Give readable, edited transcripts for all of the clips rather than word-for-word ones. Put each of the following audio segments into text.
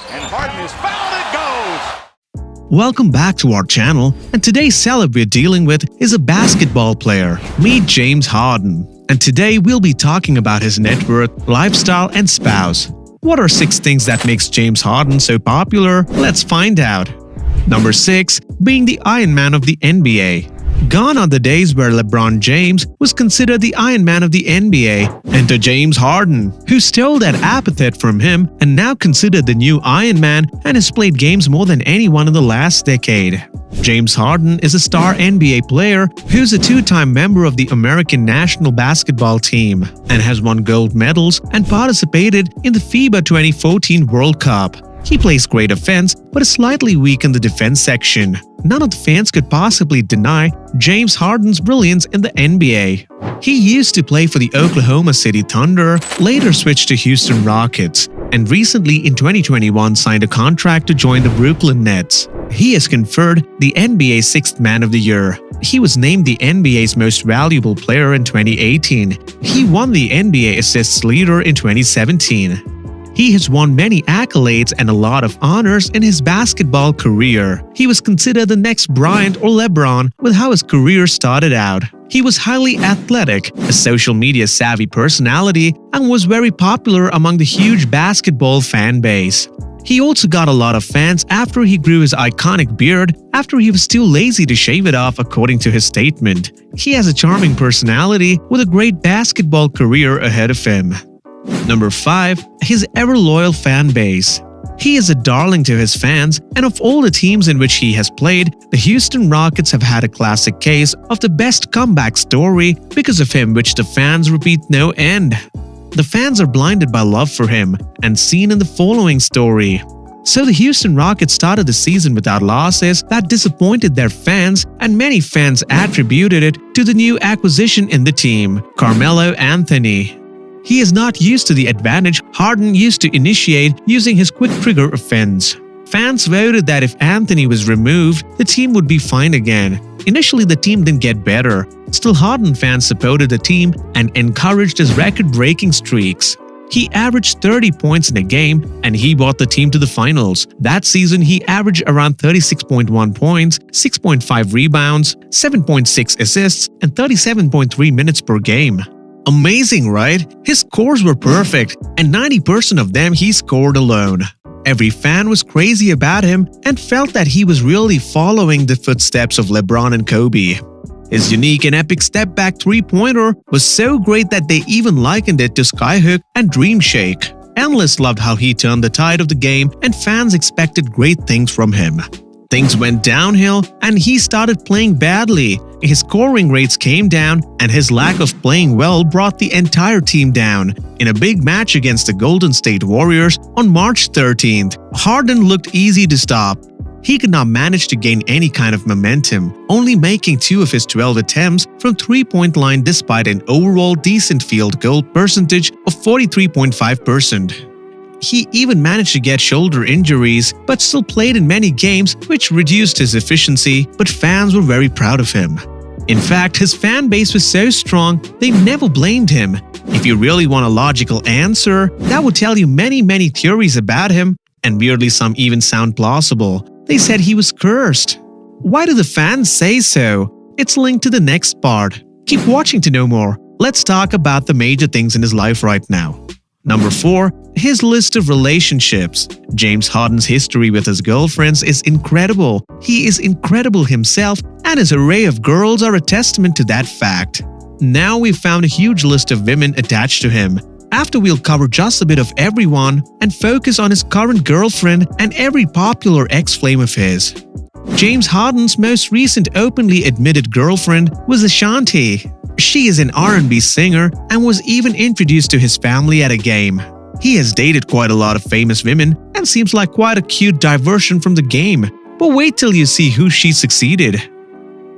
And Harden is fouled. It goes. Welcome back to our channel, and today's celeb we're dealing with is a basketball player. Meet James Harden. And today we'll be talking about his net worth, lifestyle, and spouse. What are 6 things that makes James Harden so popular? Let's find out. Number 6. Being the Iron Man of the NBA. Gone are the days where LeBron James was considered the Iron Man of the NBA. Enter James Harden, who stole that epithet from him and now considered the new Iron Man and has played games more than anyone in the last decade. James Harden is a star NBA player who's a 2-time member of the American national basketball team and has won gold medals and participated in the FIBA 2014 World Cup. He plays great offense but is slightly weak in the defense section. None of the fans could possibly deny James Harden's brilliance in the NBA. He used to play for the Oklahoma City Thunder, later switched to Houston Rockets, and recently in 2021 signed a contract to join the Brooklyn Nets. He has conferred the NBA's 6th Man of the Year. He was named the NBA's most valuable player in 2018. He won the NBA assists leader in 2017. He has won many accolades and a lot of honors in his basketball career. He was considered the next Bryant or LeBron with how his career started out. He was highly athletic, a social media savvy personality, and was very popular among the huge basketball fan base. He also got a lot of fans after he grew his iconic beard after he was too lazy to shave it off, according to his statement. He has a charming personality with a great basketball career ahead of him. Number 5. His ever-loyal fan base. He is a darling to his fans, and of all the teams in which he has played, the Houston Rockets have had a classic case of the best comeback story because of him, which the fans repeat no end. The fans are blinded by love for him and seen in the following story. So the Houston Rockets started the season without losses that disappointed their fans, and many fans attributed it to the new acquisition in the team, Carmelo Anthony. He is not used to the advantage Harden used to initiate using his quick trigger offense. Fans voted that if Anthony was removed, the team would be fine again. Initially, the team didn't get better. Still, Harden fans supported the team and encouraged his record-breaking streaks. He averaged 30 points in a game and he brought the team to the finals. That season, he averaged around 36.1 points, 6.5 rebounds, 7.6 assists, and 37.3 minutes per game. Amazing, right? His scores were perfect, and 90% of them he scored alone. Every fan was crazy about him and felt that he was really following the footsteps of LeBron and Kobe. His unique and epic step-back 3-pointer was so great that they even likened it to Skyhook and Dream Shake. Analysts loved how he turned the tide of the game, and fans expected great things from him. Things went downhill and he started playing badly. His scoring rates came down and his lack of playing well brought the entire team down. In a big match against the Golden State Warriors on March 13th, Harden looked easy to stop. He could not manage to gain any kind of momentum, only making 2 of his 12 attempts from 3-point line despite an overall decent field goal percentage of 43.5%. He even managed to get shoulder injuries, but still played in many games, which reduced his efficiency, but fans were very proud of him. In fact, his fan base was so strong, they never blamed him. If you really want a logical answer, that would tell you many theories about him, and weirdly some even sound plausible. They said he was cursed. Why do the fans say so? It's linked to the next part. Keep watching to know more. Let's talk about the major things in his life right now. Number 4. His list of relationships. James Harden's history with his girlfriends is incredible. He is incredible himself, and his array of girls are a testament to that fact. Now we've found a huge list of women attached to him. After we'll cover just a bit of everyone and focus on his current girlfriend and every popular ex-flame of his. James Harden's most recent openly admitted girlfriend was Ashanti. She is an R&B singer and was even introduced to his family at a game. He has dated quite a lot of famous women and seems like quite a cute diversion from the game. But wait till you see who she succeeded.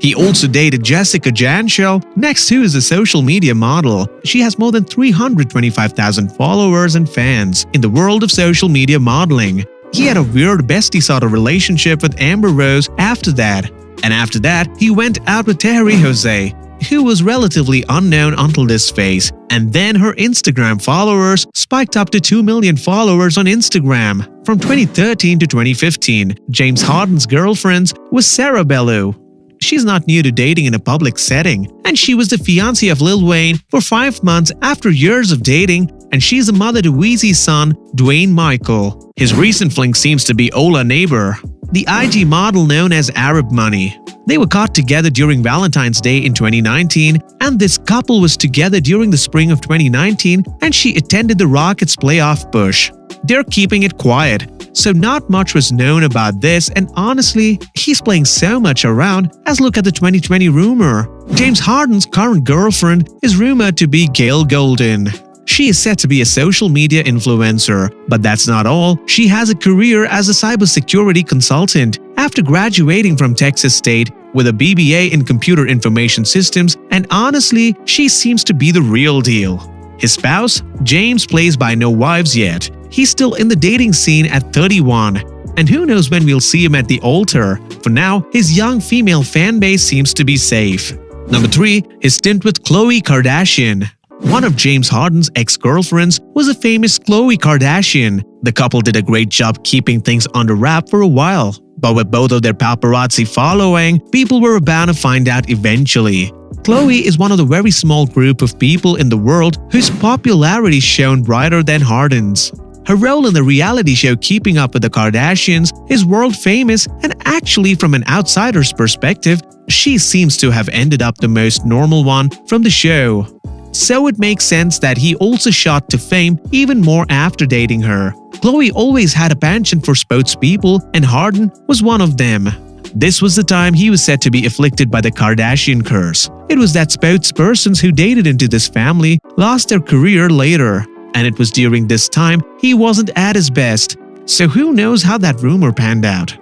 He also dated Jessica Janshel, next who is a social media model. She has more than 325,000 followers and fans in the world of social media modeling. He had a weird bestie sort of relationship with Amber Rose after that. And after that, he went out with Terry Jose. who was relatively unknown until this phase, and then her Instagram followers spiked up to 2 million followers on Instagram. From 2013 to 2015, James Harden's girlfriend was Sarah Bellew. She's not new to dating in a public setting, and she was the fiancée of Lil Wayne for 5 months after years of dating, and she's the mother to Weezy's son, Dwayne Michael. His recent fling seems to be Ola Neighbor, the IG model known as Arab Money. They were caught together during Valentine's Day in 2019, and this couple was together during the spring of 2019, and she attended the Rockets playoff push. They're keeping it quiet, so not much was known about this, and honestly, he's playing so much around as look at the 2020 rumor. James Harden's current girlfriend is rumored to be Gail Golden. She is said to be a social media influencer, but that's not all. She has a career as a cybersecurity consultant after graduating from Texas State with a BBA in computer information systems, and honestly, she seems to be the real deal. His spouse, James, plays by no wives yet. He's still in the dating scene at 31, and who knows when we'll see him at the altar. For now, his young female fan base seems to be safe. Number 3, his stint with Khloe Kardashian. One of James Harden's ex-girlfriends was a famous Khloe Kardashian. The couple did a great job keeping things under wrap for a while, but with both of their paparazzi following, people were bound to find out eventually. Khloe is one of the very small group of people in the world whose popularity shone brighter than Harden's. Her role in the reality show Keeping Up with the Kardashians is world famous, and actually from an outsider's perspective, she seems to have ended up the most normal one from the show. So it makes sense that he also shot to fame even more after dating her. Khloe always had a penchant for spokespeople, and Harden was one of them. This was the time he was said to be afflicted by the Kardashian curse. It was that spokespersons who dated into this family lost their career later, and it was during this time he wasn't at his best. So who knows how that rumor panned out.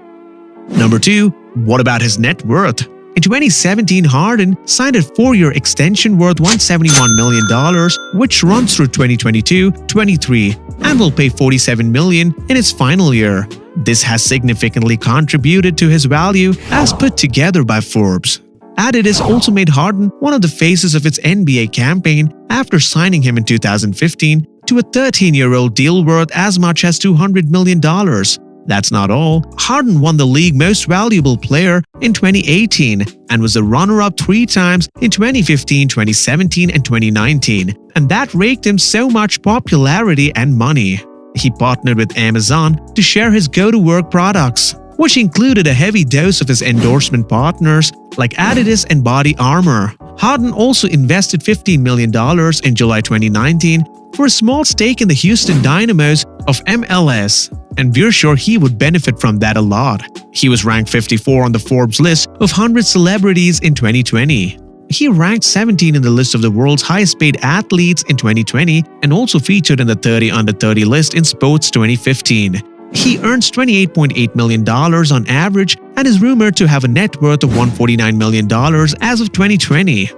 Number 2, what about his net worth? In 2017, Harden signed a 4-year extension worth $171 million, which runs through 2022-23 and will pay $47 million in its final year. This has significantly contributed to his value as put together by Forbes. Adidas also made Harden one of the faces of its NBA campaign after signing him in 2015 to a 13-year-old deal worth as much as $200 million. That's not all. Harden won the league Most Valuable Player in 2018 and was a runner-up 3 times in 2015, 2017, and 2019, and that raked him so much popularity and money. He partnered with Amazon to share his go-to-work products, which included a heavy dose of his endorsement partners like Adidas and Body Armor. Harden also invested $15 million in July 2019 for a small stake in the Houston Dynamos of MLS, and we're sure he would benefit from that a lot. He was ranked 54 on the Forbes list of 100 celebrities in 2020. He ranked 17 in the list of the world's highest-paid athletes in 2020 and also featured in the 30 under 30 list in Sports 2015. He earns $28.8 million on average and is rumored to have a net worth of $149 million as of 2020.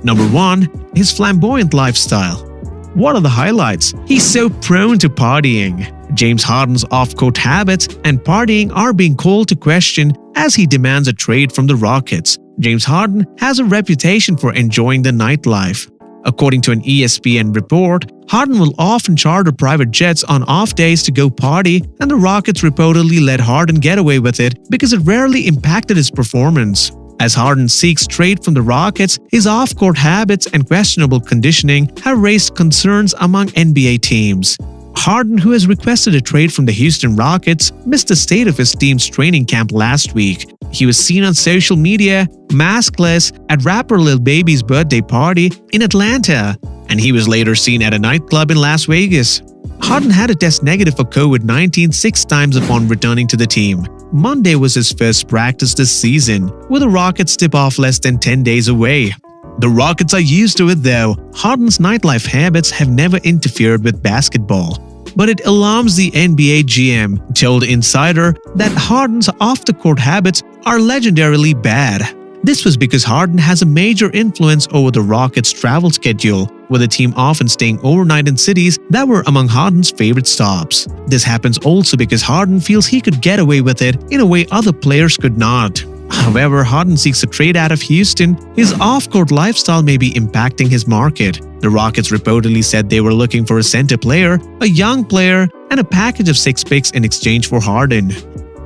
Number 1. His flamboyant lifestyle. What are the highlights? He's so prone to partying. James Harden's off-court habits and partying are being called to question as he demands a trade from the Rockets. James Harden has a reputation for enjoying the nightlife. According to an ESPN report, Harden will often charter private jets on off days to go party, and the Rockets reportedly let Harden get away with it because it rarely impacted his performance. As Harden seeks trade from the Rockets, his off-court habits and questionable conditioning have raised concerns among NBA teams. Harden, who has requested a trade from the Houston Rockets, missed the state of his team's training camp last week. He was seen on social media, maskless, at rapper Lil Baby's birthday party in Atlanta, and he was later seen at a nightclub in Las Vegas. Harden had to test negative for COVID-19 6 times upon returning to the team. Monday was his first practice this season, with the Rockets tip-off less than 10 days away. The Rockets are used to it though. Harden's nightlife habits have never interfered with basketball. But it alarms the NBA GM, told Insider, that Harden's off-the-court habits are legendarily bad. This was because Harden has a major influence over the Rockets' travel schedule, with the team often staying overnight in cities that were among Harden's favorite stops. This happens also because Harden feels he could get away with it in a way other players could not. However, Harden seeks a trade out of Houston. His off-court lifestyle may be impacting his market. The Rockets reportedly said they were looking for a center player, a young player, and a package of 6 picks in exchange for Harden.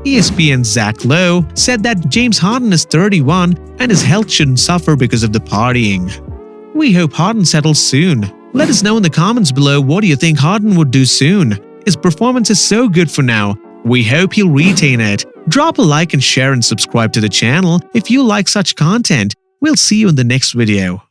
ESPN's Zach Lowe said that James Harden is 31 and his health shouldn't suffer because of the partying. We hope Harden settles soon. Let us know in the comments below, what do you think Harden would do soon? His performance is so good for now. We hope he'll retain it. Drop a like and share and subscribe to the channel if you like such content. We'll see you in the next video.